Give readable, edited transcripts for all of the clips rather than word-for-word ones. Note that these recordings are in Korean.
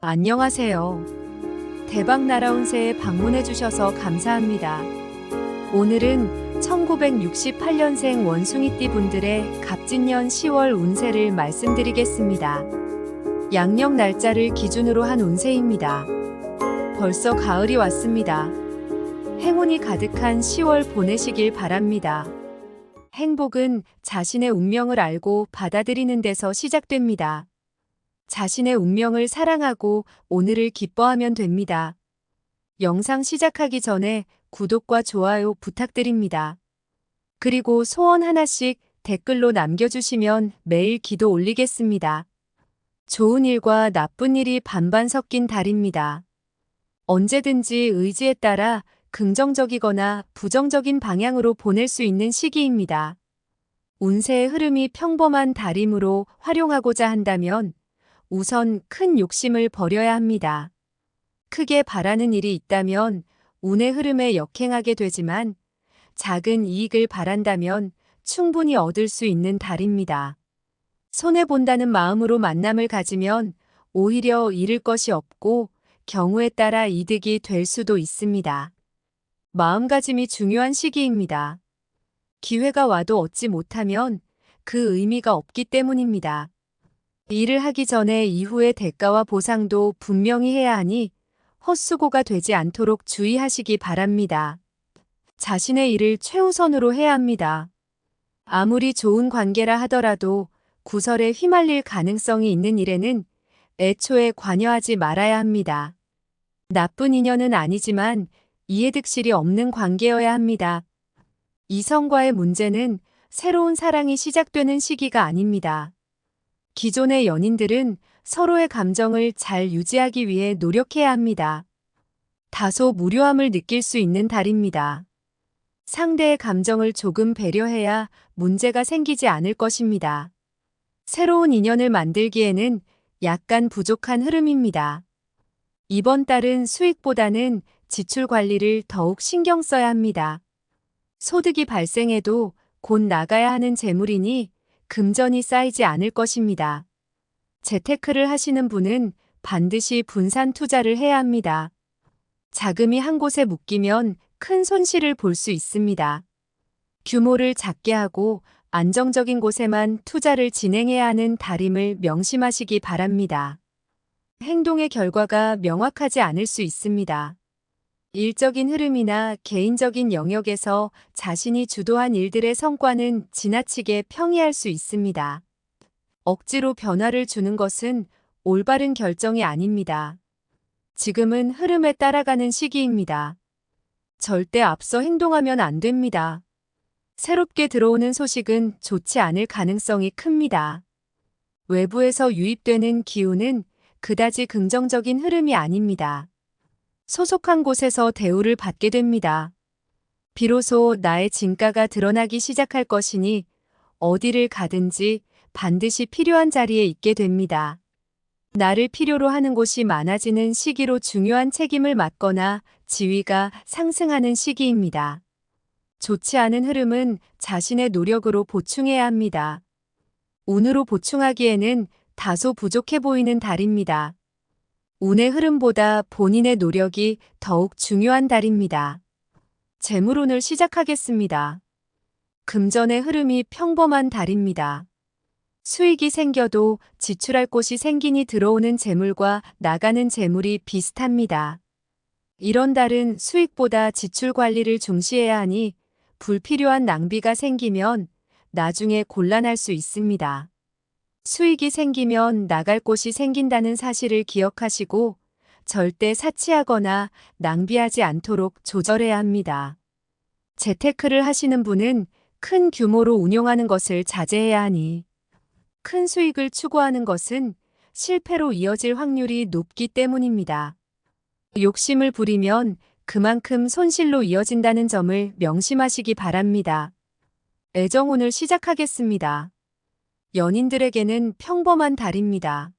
안녕하세요. 대박 날아온 새에 방문해 주셔서 감사합니다. 오늘은 1968년생 원숭이띠 분들의 갑진년 10월 운세를 말씀드리겠습니다. 양력 날짜를 기준으로 한 운세입니다. 벌써 가을이 왔습니다. 행운이 가득한 10월 보내시길 바랍니다. 행복은 자신의 운명을 알고 받아들이는 데서 시작됩니다. 자신의 운명을 사랑하고 오늘을 기뻐하면 됩니다. 영상 시작하기 전에 구독과 좋아요 부탁드립니다. 그리고 소원 하나씩 댓글로 남겨주시면 매일 기도 올리겠습니다. 좋은 일과 나쁜 일이 반반 섞인 달입니다. 언제든지 의지에 따라 긍정적이거나 부정적인 방향으로 보낼 수 있는 시기입니다. 운세의 흐름이 평범한 달이므로 활용하고자 한다면 우선 큰 욕심을 버려야 합니다. 크게 바라는 일이 있다면 운의 흐름에 역행하게 되지만 작은 이익을 바란다면 충분히 얻을 수 있는 달입니다. 손해본다는 마음으로 만남을 가지면 오히려 잃을 것이 없고 경우에 따라 이득이 될 수도 있습니다. 마음가짐이 중요한 시기입니다. 기회가 와도 얻지 못하면 그 의미가 없기 때문입니다. 일을 하기 전에 이후의 대가와 보상도 분명히 해야 하니 헛수고가 되지 않도록 주의하시기 바랍니다. 자신의 일을 최우선으로 해야 합니다. 아무리 좋은 관계라 하더라도 구설에 휘말릴 가능성이 있는 일에는 애초에 관여하지 말아야 합니다. 나쁜 인연은 아니지만 이해득실이 없는 관계여야 합니다. 이성과의 문제는 새로운 사랑이 시작되는 시기가 아닙니다. 기존의 연인들은 서로의 감정을 잘 유지하기 위해 노력해야 합니다. 다소 무료함을 느낄 수 있는 달입니다. 상대의 감정을 조금 배려해야 문제가 생기지 않을 것입니다. 새로운 인연을 만들기에는 약간 부족한 흐름입니다. 이번 달은 수익보다는 지출 관리를 더욱 신경 써야 합니다. 소득이 발생해도 곧 나가야 하는 재물이니 금전이 쌓이지 않을 것입니다. 재테크를 하시는 분은 반드시 분산 투자를 해야 합니다. 자금이 한 곳에 묶이면 큰 손실을 볼 수 있습니다. 규모를 작게 하고 안정적인 곳에만 투자를 진행해야 하는 달임을 명심하시기 바랍니다. 행동의 결과가 명확하지 않을 수 있습니다. 일적인 흐름이나 개인적인 영역에서 자신이 주도한 일들의 성과는 지나치게 평이할 수 있습니다. 억지로 변화를 주는 것은 올바른 결정이 아닙니다. 지금은 흐름에 따라가는 시기입니다. 절대 앞서 행동하면 안 됩니다. 새롭게 들어오는 소식은 좋지 않을 가능성이 큽니다. 외부에서 유입되는 기운은 그다지 긍정적인 흐름이 아닙니다. 소속한 곳에서 대우를 받게 됩니다. 비로소 나의 진가가 드러나기 시작할 것이니 어디를 가든지 반드시 필요한 자리에 있게 됩니다. 나를 필요로 하는 곳이 많아지는 시기로 중요한 책임을 맡거나 지위가 상승하는 시기입니다. 좋지 않은 흐름은 자신의 노력으로 보충해야 합니다. 운으로 보충하기에는 다소 부족해 보이는 달입니다. 운의 흐름보다 본인의 노력이 더욱 중요한 달입니다. 재물운을 시작하겠습니다. 금전의 흐름이 평범한 달입니다. 수익이 생겨도 지출할 곳이 생기니 들어오는 재물과 나가는 재물이 비슷합니다. 이런 달은 수익보다 지출 관리를 중시해야 하니 불필요한 낭비가 생기면 나중에 곤란할 수 있습니다. 수익이 생기면 나갈 곳이 생긴다는 사실을 기억하시고 절대 사치하거나 낭비하지 않도록 조절해야 합니다. 재테크를 하시는 분은 큰 규모로 운용하는 것을 자제해야 하니 큰 수익을 추구하는 것은 실패로 이어질 확률이 높기 때문입니다. 욕심을 부리면 그만큼 손실로 이어진다는 점을 명심하시기 바랍니다. 애정운을 시작하겠습니다. 연인들에게는 평범한 달입니다.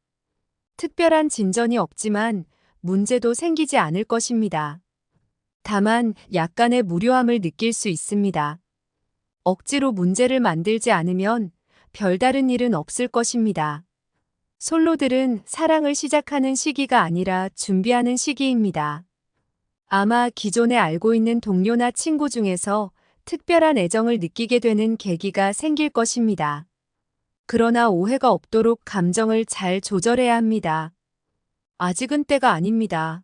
특별한 진전이 없지만 문제도 생기지 않을 것입니다. 다만 약간의 무료함을 느낄 수 있습니다. 억지로 문제를 만들지 않으면 별다른 일은 없을 것입니다. 솔로들은 사랑을 시작하는 시기가 아니라 준비하는 시기입니다. 아마 기존에 알고 있는 동료나 친구 중에서 특별한 애정을 느끼게 되는 계기가 생길 것입니다. 그러나 오해가 없도록 감정을 잘 조절해야 합니다. 아직은 때가 아닙니다.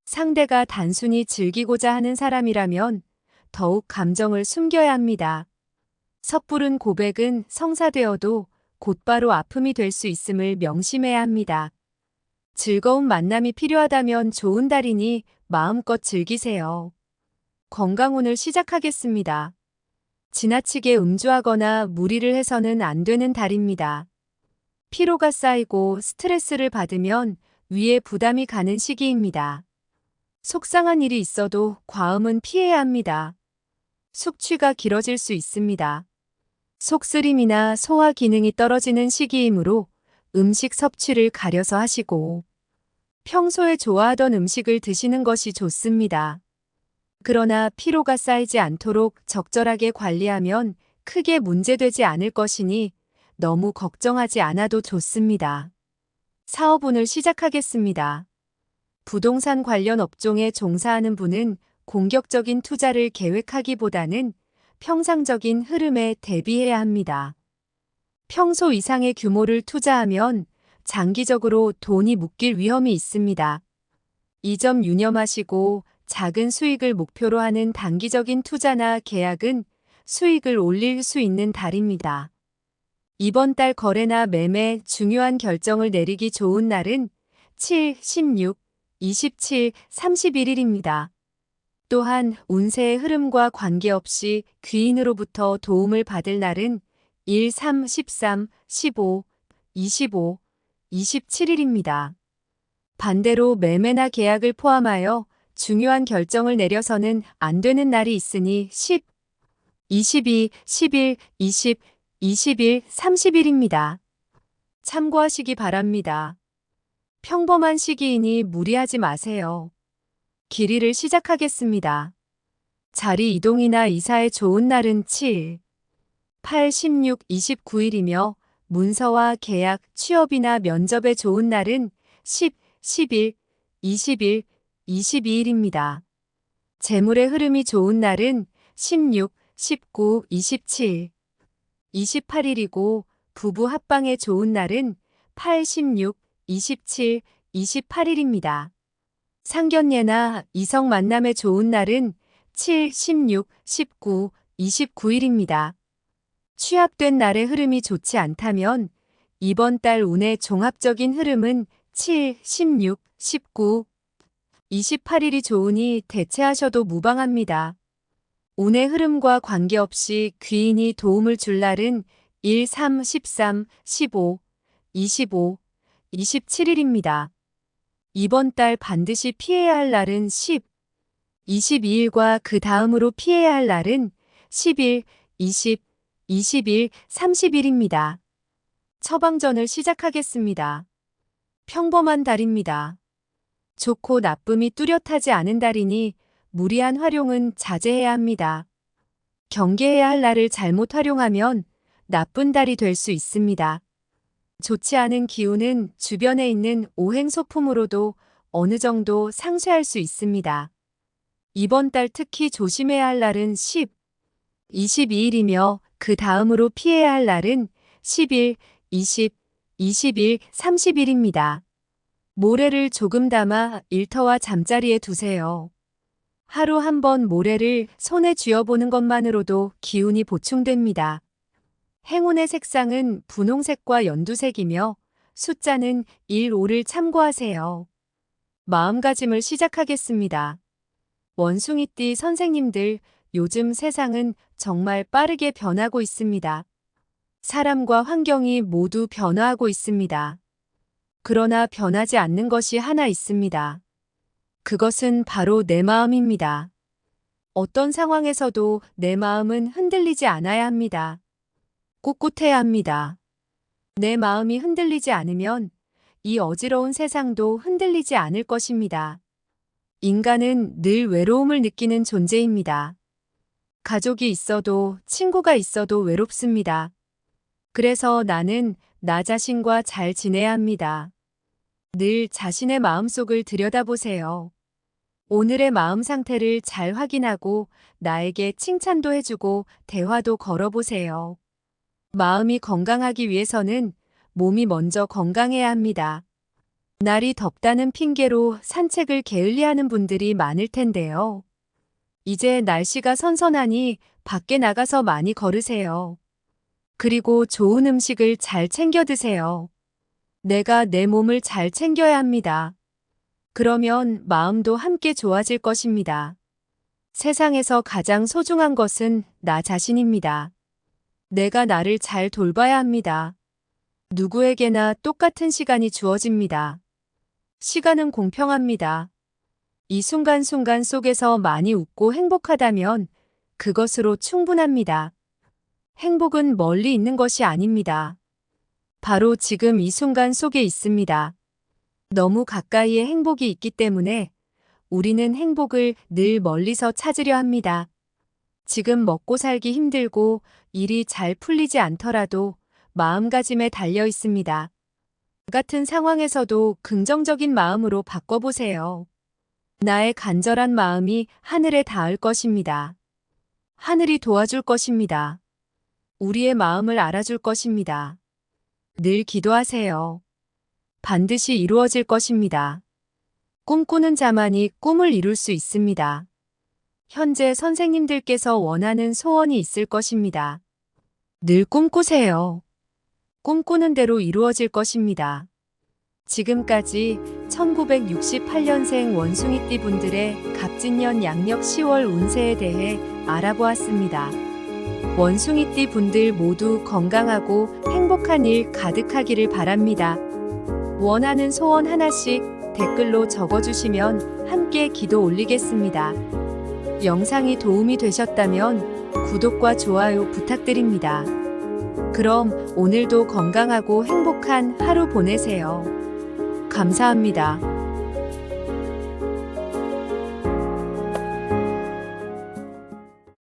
상대가 단순히 즐기고자 하는 사람이라면 더욱 감정을 숨겨야 합니다. 섣부른 고백은 성사되어도 곧바로 아픔이 될 수 있음을 명심해야 합니다. 즐거운 만남이 필요하다면 좋은 달이니 마음껏 즐기세요. 건강 오늘 시작하겠습니다. 지나치게 음주하거나 무리를 해서는 안 되는 달입니다. 피로가 쌓이고 스트레스를 받으면 위에 부담이 가는 시기입니다. 속상한 일이 있어도 과음은 피해야 합니다. 숙취가 길어질 수 있습니다. 속쓰림이나 소화 기능이 떨어지는 시기이므로 음식 섭취를 가려서 하시고 평소에 좋아하던 음식을 드시는 것이 좋습니다. 그러나 피로가 쌓이지 않도록 적절하게 관리하면 크게 문제되지 않을 것이니 너무 걱정하지 않아도 좋습니다. 사업운을 시작하겠습니다. 부동산 관련 업종에 종사하는 분은 공격적인 투자를 계획하기보다는 평상적인 흐름에 대비해야 합니다. 평소 이상의 규모를 투자하면 장기적으로 돈이 묶일 위험이 있습니다. 이 점 유념하시고 작은 수익을 목표로 하는 단기적인 투자나 계약은 수익을 올릴 수 있는 달입니다. 이번 달 거래나 매매 중요한 결정을 내리기 좋은 날은 7, 16, 27, 31일입니다. 또한 운세의 흐름과 관계없이 귀인으로부터 도움을 받을 날은 1, 3, 13, 15, 25, 27일입니다. 반대로 매매나 계약을 포함하여 중요한 결정을 내려서는 안 되는 날이 있으니 10, 22, 11, 20, 21, 30일입니다. 참고하시기 바랍니다. 평범한 시기이니 무리하지 마세요. 길이를 시작하겠습니다. 자리 이동이나 이사에 좋은 날은 7, 8, 16, 29일이며 문서와 계약, 취업이나 면접에 좋은 날은 10, 11, 20일, 22일입니다. 재물의 흐름이 좋은 날은 16, 19, 27, 28일이고 부부 합방에 좋은 날은 8, 16, 27, 28일입니다. 상견례나 이성 만남에 좋은 날은 7, 16, 19, 29일입니다. 취합된 날의 흐름이 좋지 않다면 이번 달 운의 종합적인 흐름은 7, 16, 19, 28일이 좋으니 대체하셔도 무방합니다. 운의 흐름과 관계없이 귀인이 도움을 줄 날은 1, 3, 13, 15, 25, 27일입니다. 이번 달 반드시 피해야 할 날은 10, 22일과 그 다음으로 피해야 할 날은 11, 20, 21, 30일입니다. 처방전을 시작하겠습니다. 평범한 달입니다. 좋고 나쁨이 뚜렷하지 않은 달이니 무리한 활용은 자제해야 합니다. 경계해야 할 날을 잘못 활용하면 나쁜 달이 될 수 있습니다. 좋지 않은 기운은 주변에 있는 오행소품으로도 어느 정도 상쇄할 수 있습니다. 이번 달 특히 조심해야 할 날은 10, 22일이며 그 다음으로 피해야 할 날은 10일, 20, 21, 30일입니다. 모래를 조금 담아 일터와 잠자리에 두세요. 하루 한 번 모래를 손에 쥐어보는 것만으로도 기운이 보충됩니다. 행운의 색상은 분홍색과 연두색이며 숫자는 1, 5를 참고하세요. 마음가짐을 시작하겠습니다. 원숭이띠 선생님들, 요즘 세상은 정말 빠르게 변하고 있습니다. 사람과 환경이 모두 변화하고 있습니다. 그러나 변하지 않는 것이 하나 있습니다. 그것은 바로 내 마음입니다. 어떤 상황에서도 내 마음은 흔들리지 않아야 합니다. 꿋꿋해야 합니다. 내 마음이 흔들리지 않으면 이 어지러운 세상도 흔들리지 않을 것입니다. 인간은 늘 외로움을 느끼는 존재입니다. 가족이 있어도 친구가 있어도 외롭습니다. 그래서 나는 나 자신과 잘 지내야 합니다. 늘 자신의 마음속을 들여다보세요. 오늘의 마음 상태를 잘 확인하고 나에게 칭찬도 해주고 대화도 걸어보세요. 마음이 건강하기 위해서는 몸이 먼저 건강해야 합니다. 날이 덥다는 핑계로 산책을 게을리하는 분들이 많을 텐데요. 이제 날씨가 선선하니 밖에 나가서 많이 걸으세요. 그리고 좋은 음식을 잘 챙겨 드세요. 내가 내 몸을 잘 챙겨야 합니다. 그러면 마음도 함께 좋아질 것입니다. 세상에서 가장 소중한 것은 나 자신입니다. 내가 나를 잘 돌봐야 합니다. 누구에게나 똑같은 시간이 주어집니다. 시간은 공평합니다. 이 순간순간 속에서 많이 웃고 행복하다면 그것으로 충분합니다. 행복은 멀리 있는 것이 아닙니다. 바로 지금 이 순간 속에 있습니다. 너무 가까이에 행복이 있기 때문에 우리는 행복을 늘 멀리서 찾으려 합니다. 지금 먹고 살기 힘들고 일이 잘 풀리지 않더라도 마음가짐에 달려 있습니다. 같은 상황에서도 긍정적인 마음으로 바꿔보세요. 나의 간절한 마음이 하늘에 닿을 것입니다. 하늘이 도와줄 것입니다. 우리의 마음을 알아줄 것입니다. 늘 기도하세요. 반드시 이루어질 것입니다. 꿈꾸는 자만이 꿈을 이룰 수 있습니다. 현재 선생님들께서 원하는 소원이 있을 것입니다. 늘 꿈꾸세요. 꿈꾸는 대로 이루어질 것입니다. 지금까지 1968년생 원숭이띠 분들의 갑진년 양력 10월 운세에 대해 알아보았습니다. 원숭이띠 분들 모두 건강하고 행복한 일 가득하기를 바랍니다. 원하는 소원 하나씩 댓글로 적어주시면 함께 기도 올리겠습니다. 영상이 도움이 되셨다면 구독과 좋아요 부탁드립니다. 그럼 오늘도 건강하고 행복한 하루 보내세요. 감사합니다.